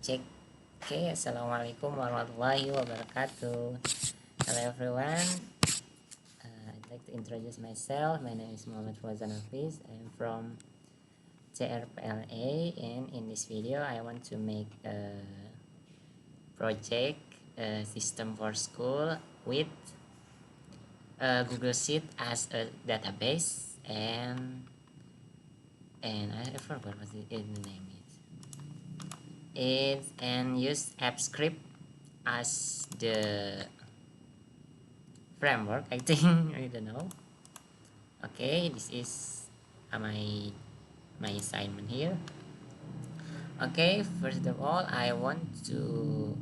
Cek. Okay, assalamualaikum warahmatullahi wabarakatuh. Hello everyone. I'd like to introduce myself. My name is Muhammad Fawzan Hafiz. I'm from CRPLA, and in this video I want to make a project, a system for school with Google Sheet as a database, and I forgot what the name is. And use AppScript as the framework, I think. I don't know. Okay, this is my assignment here. Okay, first of all I want to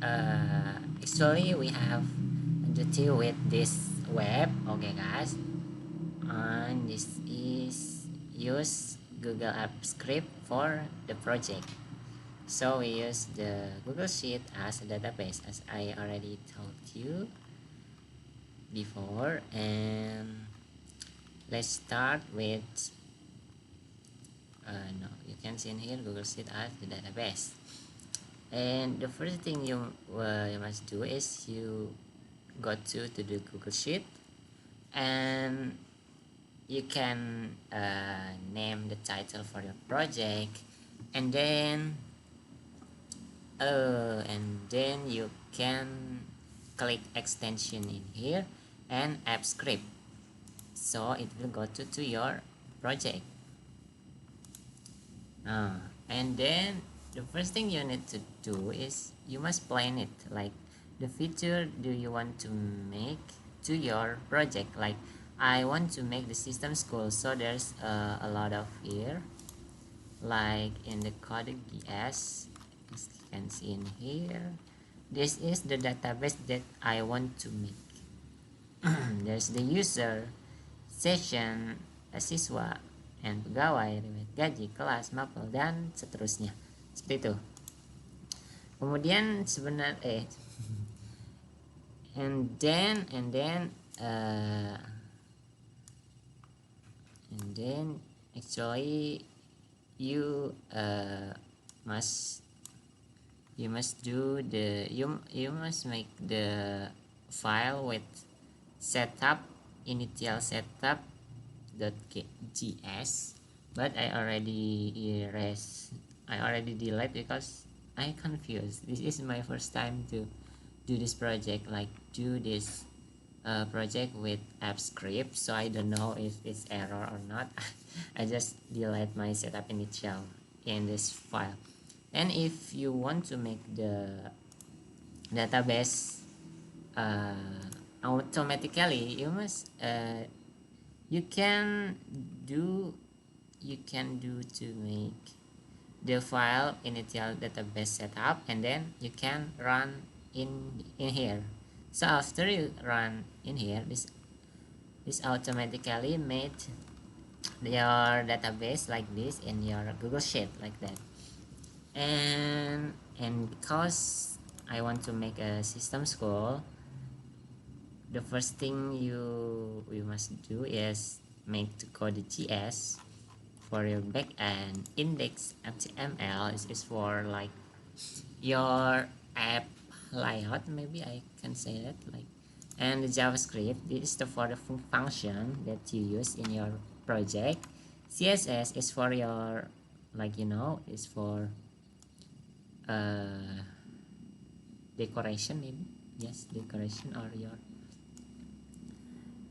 actually we have to deal with this web. Okay guys, and this is use Google Apps Script for the project. So we use the Google Sheet as a database, as I already told you before. And let's start with no, you can see in here Google Sheet as the database. And the first thing you must do is you go to the Google Sheet, and you can name the title for your project, and then you can click extension in here and app script, so it will go to your project. And then the first thing you need to do is you must plan it, like the feature do you want to make to your project. Like I want to make the system school, so there's a lot of here, like in the code GS, as you can see in here, this is the database that I want to make. There's the user, session, siswa, and pegawai, riwayat gaji, kelas, mapel, dan seterusnya, seperti itu. Kemudian sebenarnya and then actually you must do the you must make the file with setup initial setup.js, but I already delete because I confused. This is my first time to do this project, like do this project with AppScript, so I don't know if it's error or not. I just delete my setup initial in this file. And if you want to make the database automatically, you must you can do to make the file initial database setup, and then you can run in here. So after you run in here, this automatically made your database like this in your Google Sheet, like that. And because I want to make a system school, the first thing we must do is make the code GS for your backend. Index HTML is for like your app layout, maybe I can say that, like. And the JavaScript, this is for the function that you use in your project. CSS is for your, like, is for decoration, maybe. Yes, decoration, or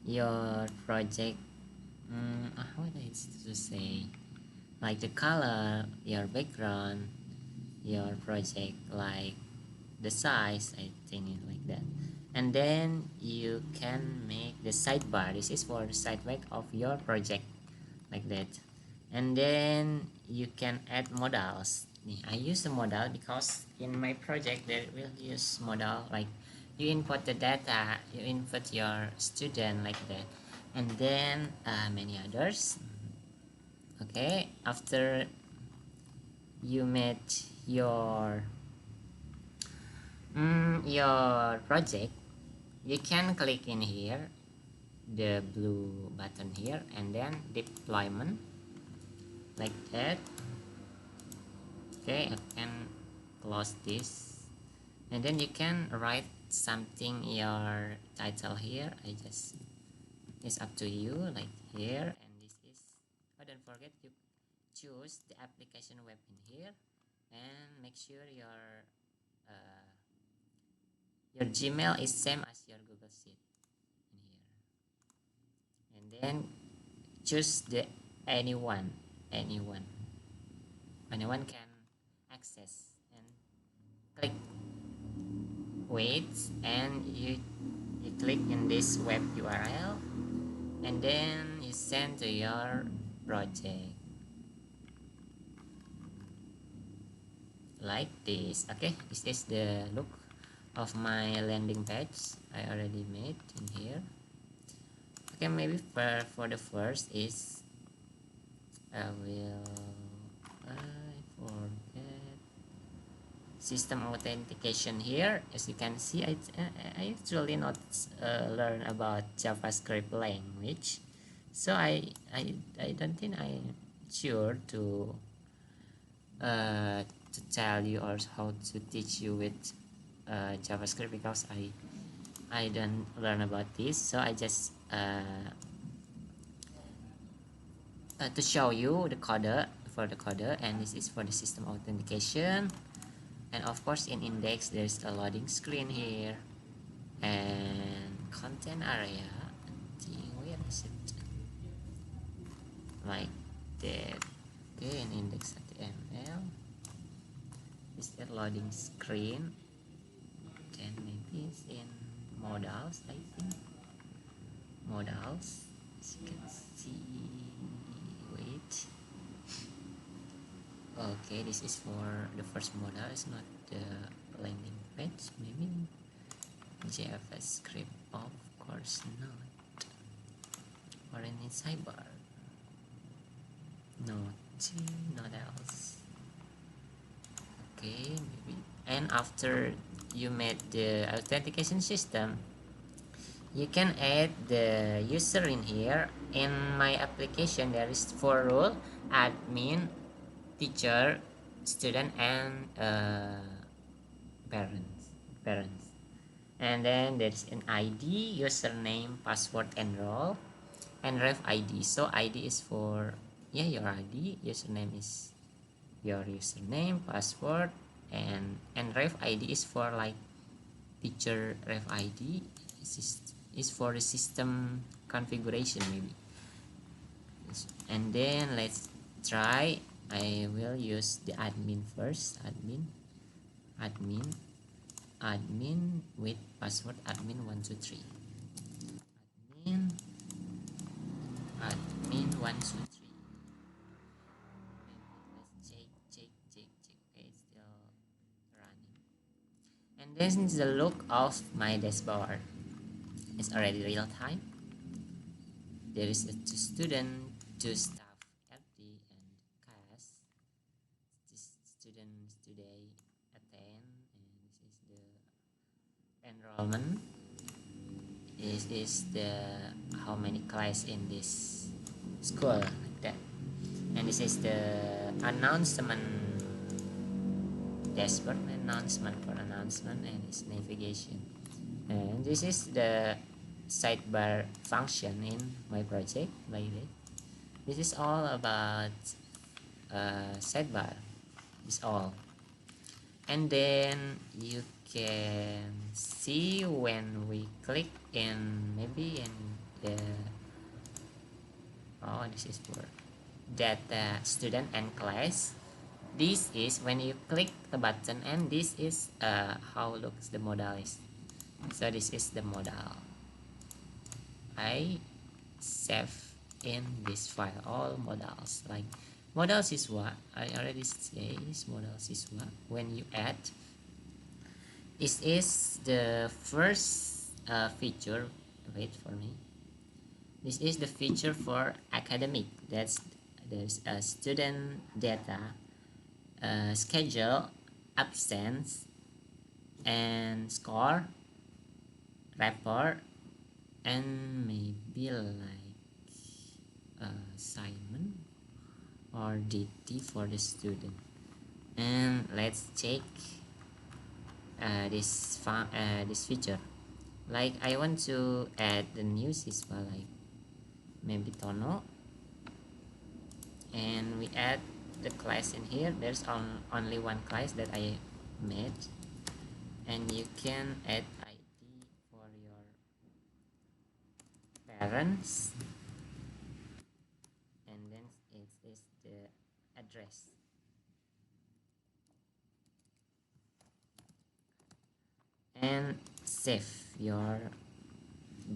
your project, how do I to say, like the color, your background, your project, like the size, I think it like that. And then you can make the sidebar. This is for the sidebar of your project, like that. And then you can add modals. I use the modal because in my project they will use modal, like you input the data, you input your student, like that. And then many others. Okay, after you made your project, you can click in here the blue button here, and then deployment, like that. Okay, close this, and then you can write something your title here. It's up to you, like here. And this is, oh, don't forget you choose the application web in here, and make sure your Gmail is same as your Google Sheet in here, and then choose the anyone anyone anyone can access, and click wait, and you click in this web URL, and then you send to your project like this. Okay, this is the look of my landing page I already made in here. Okay, maybe for the first is I forget system authentication. Here, as you can see, I actually not learn about JavaScript language, so I don't think I'm sure to tell you or how to teach you with JavaScript, because I don't learn about this. So I just to show you the coder, for the coder, and this is for the system authentication. And of course in index there's a loading screen here, and content area, where is it, like that. Okay, in index.html is the loading screen, then maybe it's in modals, I think modals, as you can see. Wait, okay, this is for the first modal, it's not the landing page. Maybe JavaScript, of course not, or any sidebar, not else. Okay, maybe. And after you made the authentication system, you can add the user in here. In my application there is 4 rule: admin, teacher, student, and parents. And then there's an ID, username, password, and role, and ref ID. So ID is for your ID, username is your username, password, and ref ID is for like teacher ref ID is for the system configuration maybe. And then let's try. I will use the admin first. Admin with password admin123. Admin123. Let's check. Okay, it's still running. And this is the look of my dashboard. It's already real time. There is a 2 student, 2 staff, empty, and class. This students today attend, and this is the enrollment. This is the how many class in this school, like that. And this is the announcement dashboard, announcement, and its navigation. And this is the sidebar function in my project, like this. This is all about sidebar. Is all. And then you can see when we click in, maybe in the this is for data student and class. This is when you click the button, and this is how looks the modal is. So this is the modal I save in this file, all modals. Like modals is what I already say is modals is what when you add, this is the first feature. Wait for me. This is the feature for academic. There's a student data, schedule, absence, and score, report, and maybe like assignment or DT for the student. And let's check this feature. Like I want to add the new siswa, like maybe Tono, and we add the class in here. There's only one class that I made, and you can add ID for your parents, and then it is the address. And save your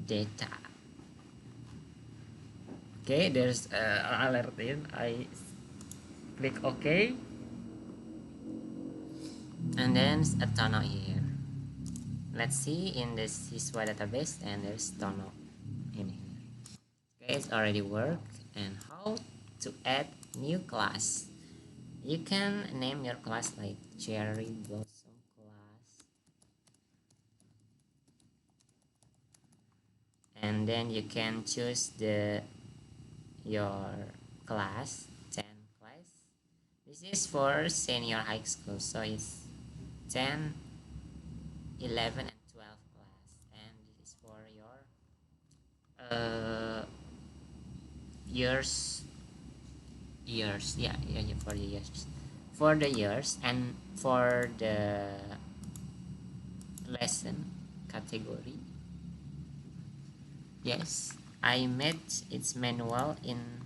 data. Okay, there's an alert in. I click OK, and then a Tono here. Let's see in the Siswa database, and there's Tono in here. Okay, it's already worked. And how to add new class? You can name your class like Cherry Blossom class, and then you can choose your class 10 class. This is for senior high school, so it's 10, 11, and 12 class, and this is for your years, yeah, for the years, and for the lesson category. Yes, I made its manual in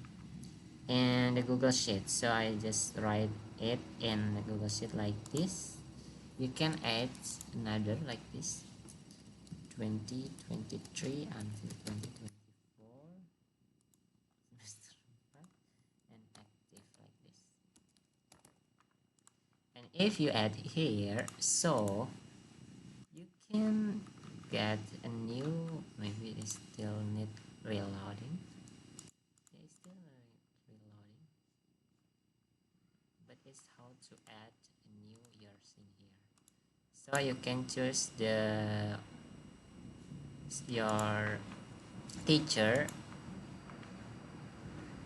the Google Sheet, so I just write it in the Google Sheet like this. You can add another like this, 2023 until 2024 semester 5, and active like this. And if you add here, so you can get a new, maybe it still need reloading. Yeah, it's still reloading, but it's how to add a new years in here. So you can choose your teacher,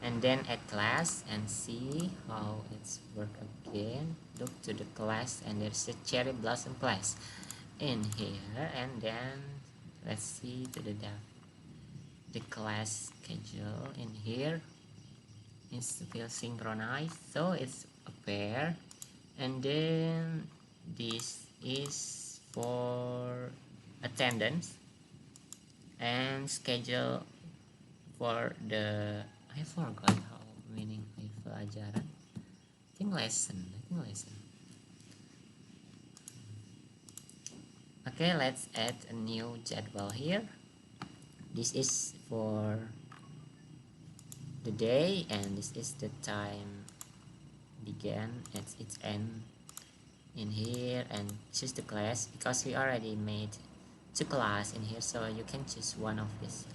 and then add class and see how it's work again. Look to the class, and there's a Cherry Blossom class in here, and then let's see to the class schedule in here. It's still synchronized, so it's a pair, and then this is for attendance and schedule for the, I forgot how meaning pelajaran. I think lesson. Okay, let's add a new jadwal here. This is for the day, and this is the time began at its end in here, and choose the class because we already made two class in here, so you can choose one of this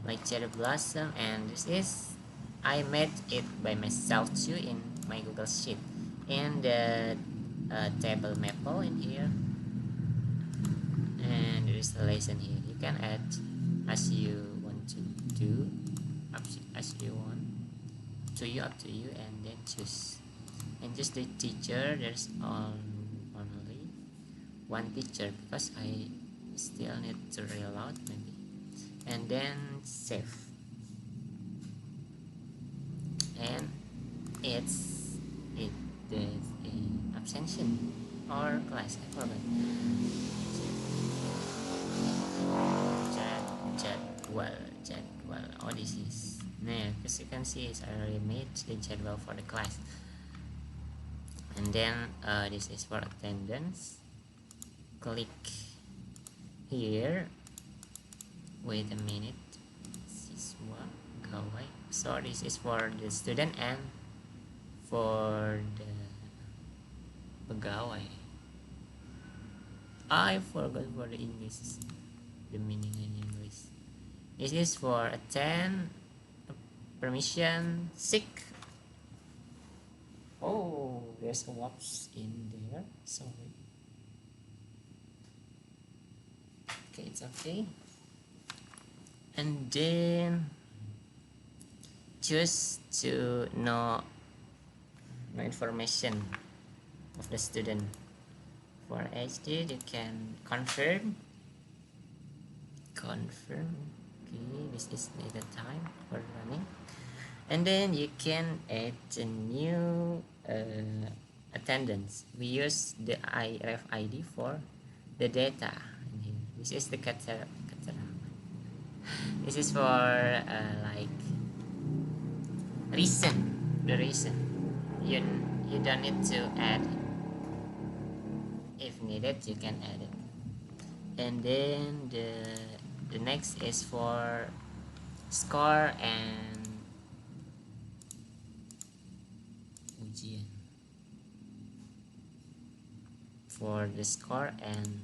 like Cherry Blossom, and this is I made it by myself too in my Google Sheet, and the table maple in here, and there is a lesson here. You can add as you want to do, as you want up to you, and then choose. And just the teacher, there's only one teacher because I still need to reload maybe, and then save, and it's the absention or class, I forgot. Jadwal. Oh, this is, nah, as you can see, I already made the jadwal for the class, and then this is for attendance. Click here. Wait a minute. Siswa Gawai. So this is for the student and for the pegawai. I forgot for the English, the meaning in English. This is for attend, permission, sick. Oh, there's a wasp in there. Sorry. Okay, it's okay. And then choose to know information of the student For HD you can confirm. Okay, this is the time for running, and then you can add a new attendance. We use the RFID for the data in here. This is the kata. This is for like the reason you don't need to add. If needed you can add it. And then the next is for score and ujian. For the score and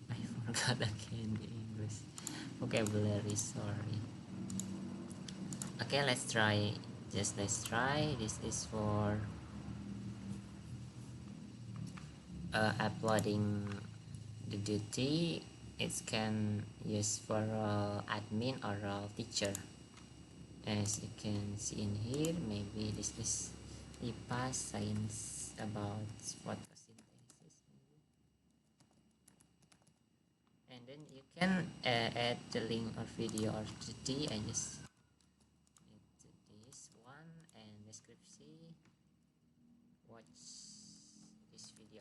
I forgot again the English vocabulary, sorry. Okay, let's try. Let's try. This is for uploading the duty. It can use for admin or teacher. As you can see in here, maybe this is IPA science about photosynthesis, and then you can add the link or video or duty. I just need this one and description. Watch this video.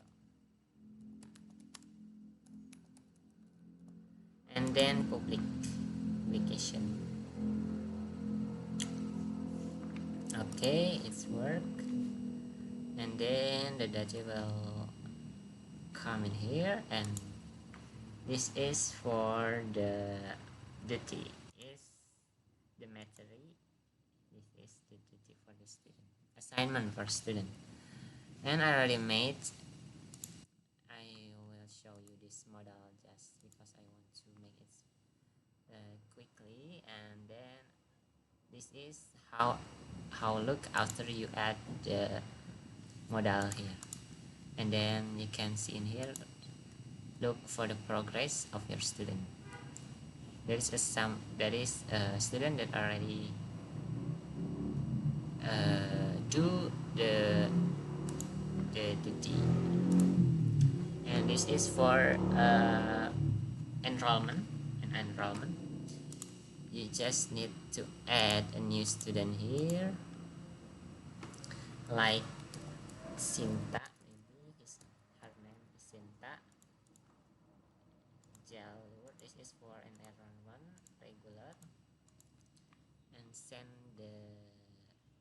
And then publication. Okay, it's work. And then the data will come in here, and this is for the duty. Is the material. This is the duty for the student. Assignment for student. And I already made. I will show you this model just because I want to make it quickly, and then this is how look after you add the model here, and then you can see in here, look for the progress of your student. There is a student that already do the duty, and this is for enrollment. You just need to add a new student here, like Sinta. Maybe her name is Sinta Jalur. This is for an enrollment regular, and send the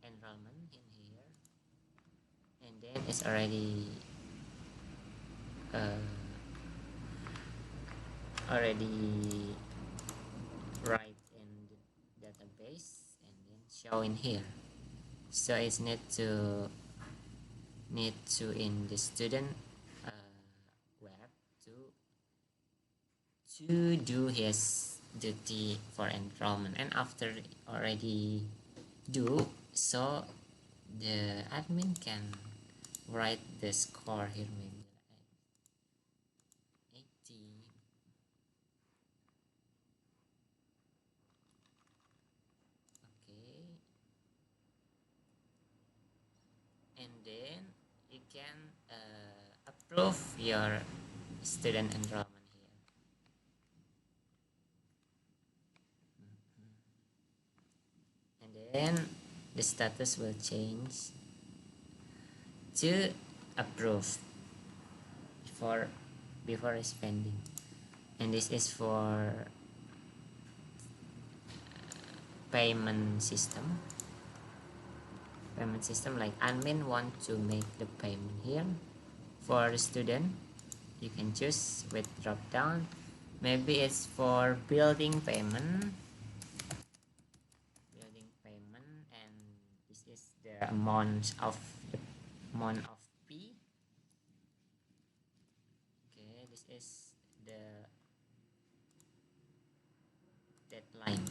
enrollment in here, and then it's already write in the database and then show in here. So it's need to in the student web to do his duty for enrollment, and after already do so, the admin can write the score here, maybe like 80. Okay, and then you can approve your student enrollment here. And then the status will change to approve before spending, and this is for payment system like admin want to make the payment here for the student. You can choose with drop down. Maybe it's for building payment, and this is the amount of fee. Okay, this is the deadline.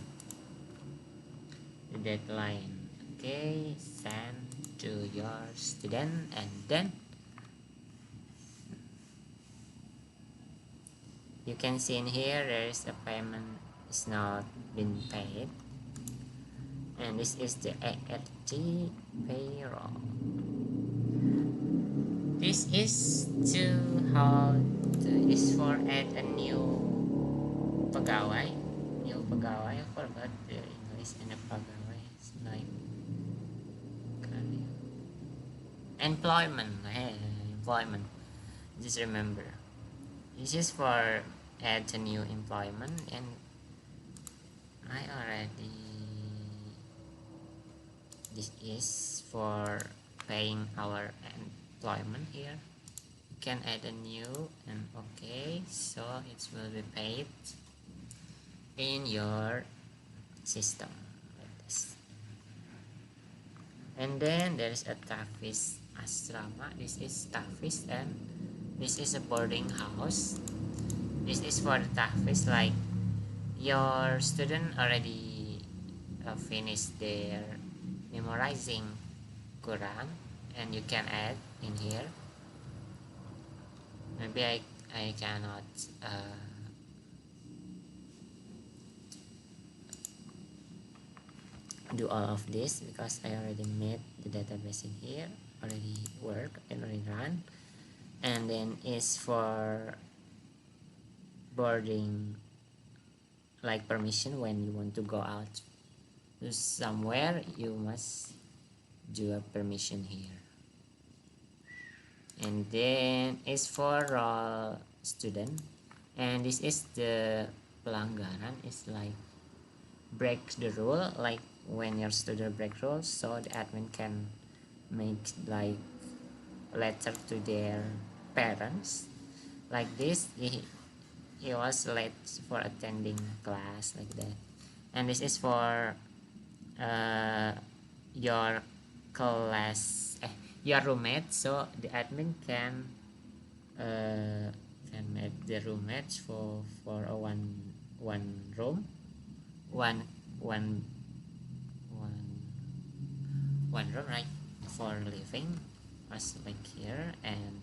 Okay, send to your student, and then you can see in here there is a payment is not been paid, and this is the AFT payroll. This is to how is for add a new pegawai. New pegawai. I forgot the English and the pegawai. It's like employment. Employment. Just remember. This is for add a new employment, and I already. This is for paying our employment here. You can add a new and okay, so it will be paid in your system like this. And then there is a Tafiz asrama. This is Tafiz, and this is a boarding house. This is for the Tafiz, like your student already finished their memorizing Quran, and you can add in here. Maybe I cannot do all of this because I already made the database in here, already work and already run. And then is for boarding, like permission when you want to go out to somewhere, you must do a permission here. And then is for all student, and this is the pelanggaran. It's like break the rule, like when your student break rules, so the admin can make like letter to their parents like this. He was late for attending class like that. And this is for your class your roommate, so the admin can make the roommates for a one room, one one one one room, right, for living, as like here, and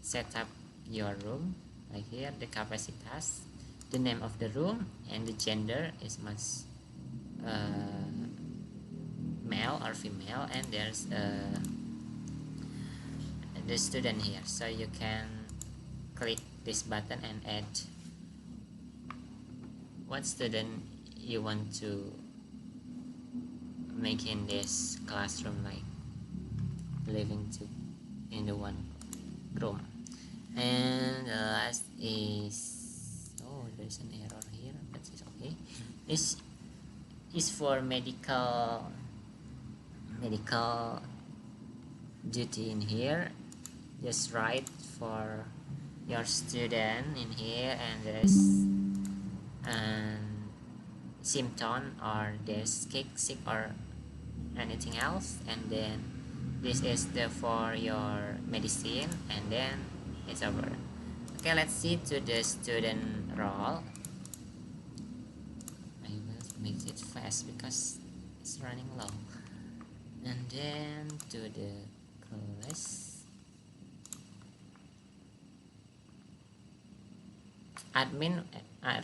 set up your room like here. The capacitas, the name of the room, and the gender is must male or female, and there's the student here, so you can click this button and add what student you want to make in this classroom, like living to in the one room. And the last is, oh, there's an error here, but it's okay. This is for medical duty in here. Just write for your student in here, and there's symptom, or there's sick or anything else, and then this is the for your medicine, and then it's over. Okay, let's see to the student role. I will make it fast because it's running low. And then to the class admin,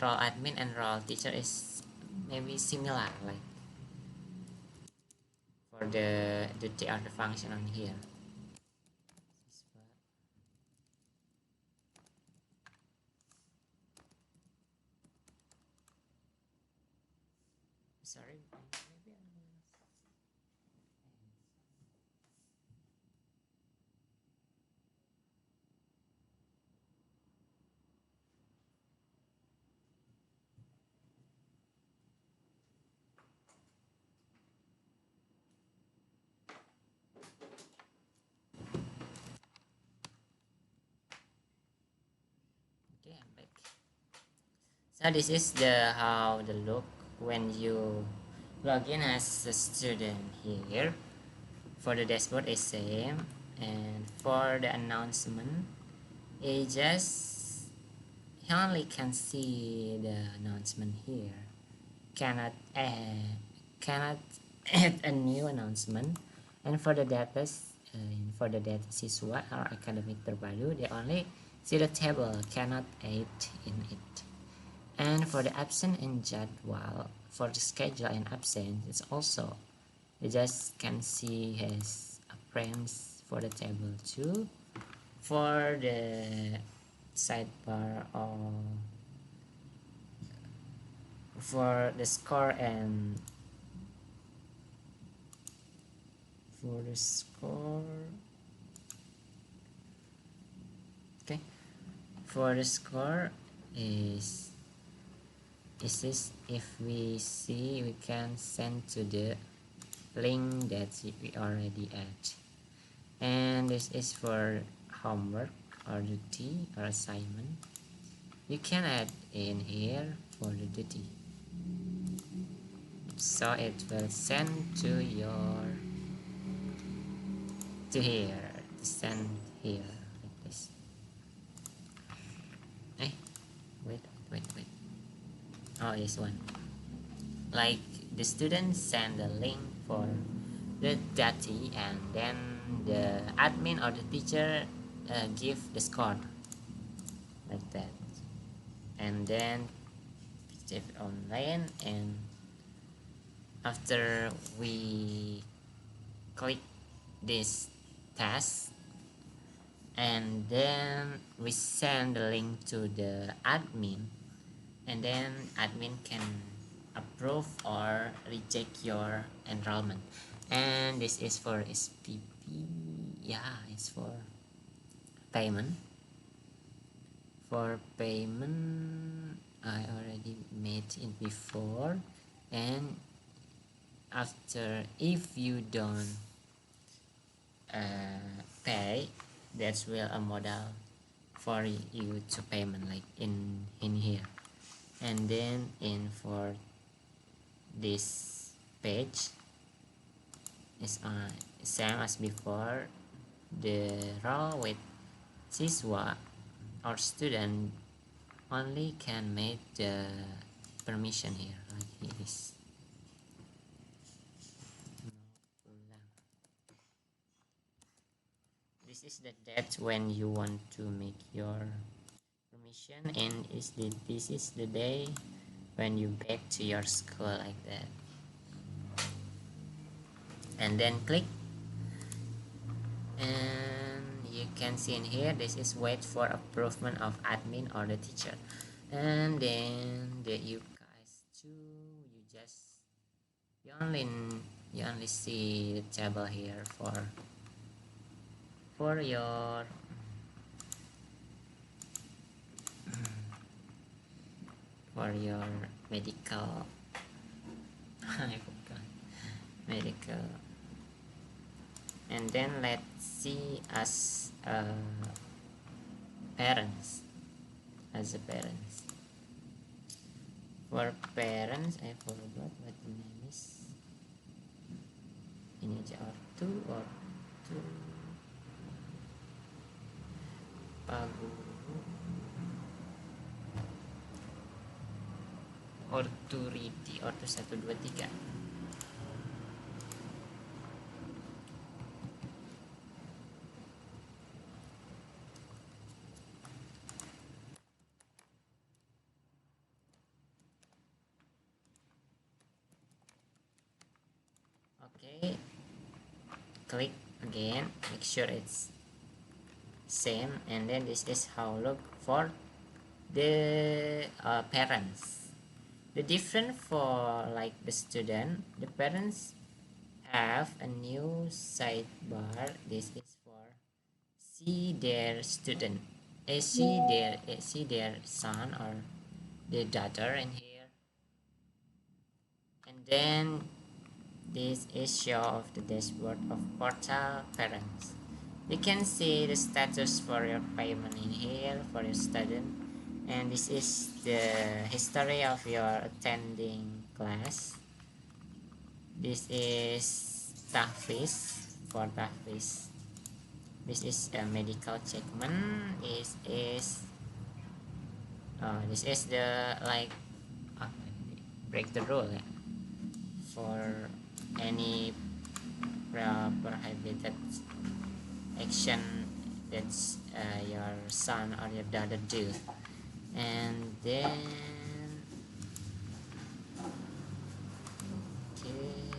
role admin and role teacher is maybe similar, like for the duty or the function on here. Sorry, maybe okay, I'm back. So this is the how the look when you log in as a student here. For the dashboard is same, and for the announcement, it just he only can see the announcement here. Cannot add a new announcement. And for the data siswa or academic terpadu, they only see the table, cannot add in it. And for the absent and jadwal, for the schedule and absent, it's also you just can see his appearance for the table too. for the sidebar or for the score and for the score, okay, for the score is this, if we see, we can send to the link that we already add. And this is for homework or duty or assignment. You can add in here for the duty, so it will send to your here, send here like this. Hey, wait. Oh, this one. Like the student send the link for the duty, and then the admin or the teacher give the score like that, and then save online. And after we click this task, and then we send the link to the admin, and then admin can approve or reject your enrollment. And this is for SPP. Yeah, it's for payment. For payment, I already made it before. And after, if you don't pay, that's will a model for you to payment, like in here. And then in for this page is same as before. The role with Siswa or student only can make the permission here, like here is. This is the date when you want to make your permission, and this is the day when you back to your school, like that. And then click, and you can see in here, this is wait for approval of admin or the teacher. And then you guys too, you only see the table here for your medical I forgot medical. And then let's see as parents, as a parents. For parents, I forgot what the name is. Ini aja ortu paguru orturiti, ortu 1 2 3. Okay, click again, make sure it's same. And then this is how look for the parents. The different for like the student, the parents have a new sidebar. This is for see their student, see their son or their daughter in here. And then this is show of the dashboard of portal parents. You can see the status for your payment in here for your student. And this is the history of your attending class. This is tahfiz, for tahfiz. This is a medical checkment. This is the like break the rule, yeah, for any prohibited action that your son or your daughter do. And then okay,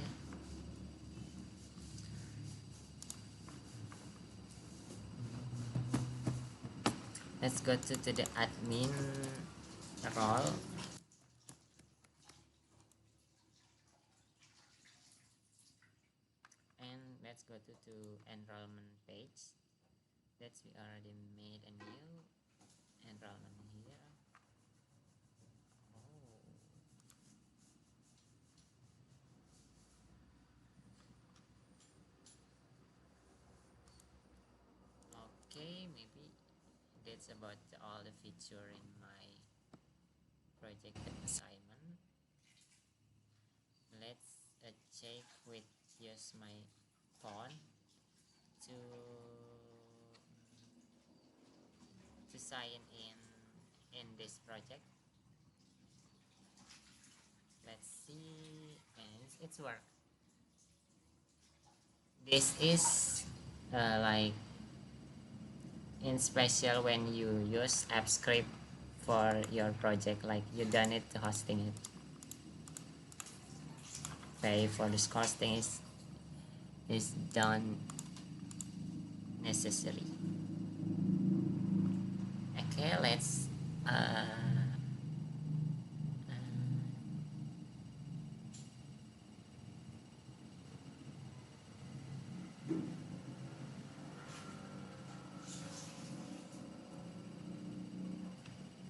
Let's go to the admin role, and let's go to enrollment page. That's we already made a new enrollment here. Oh, okay, maybe that's about all the feature in my project assignment. Let's check with use my phone to sign in this project. Let's see, and it's work. This is like in special when you use AppScript for your project, like you done it to hosting it. Pay for this hosting is done necessary. Okay, let's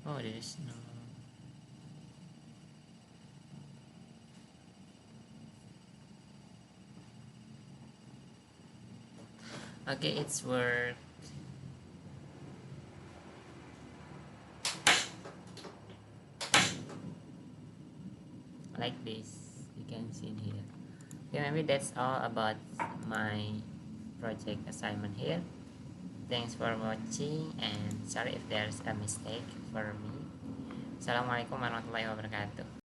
oh, there is no. Okay, it's work. Like this, you can see in here. Okay, maybe that's all about my project assignment here. Thanks for watching, and sorry if there's a mistake for me. Assalamualaikum warahmatullahi wabarakatuh.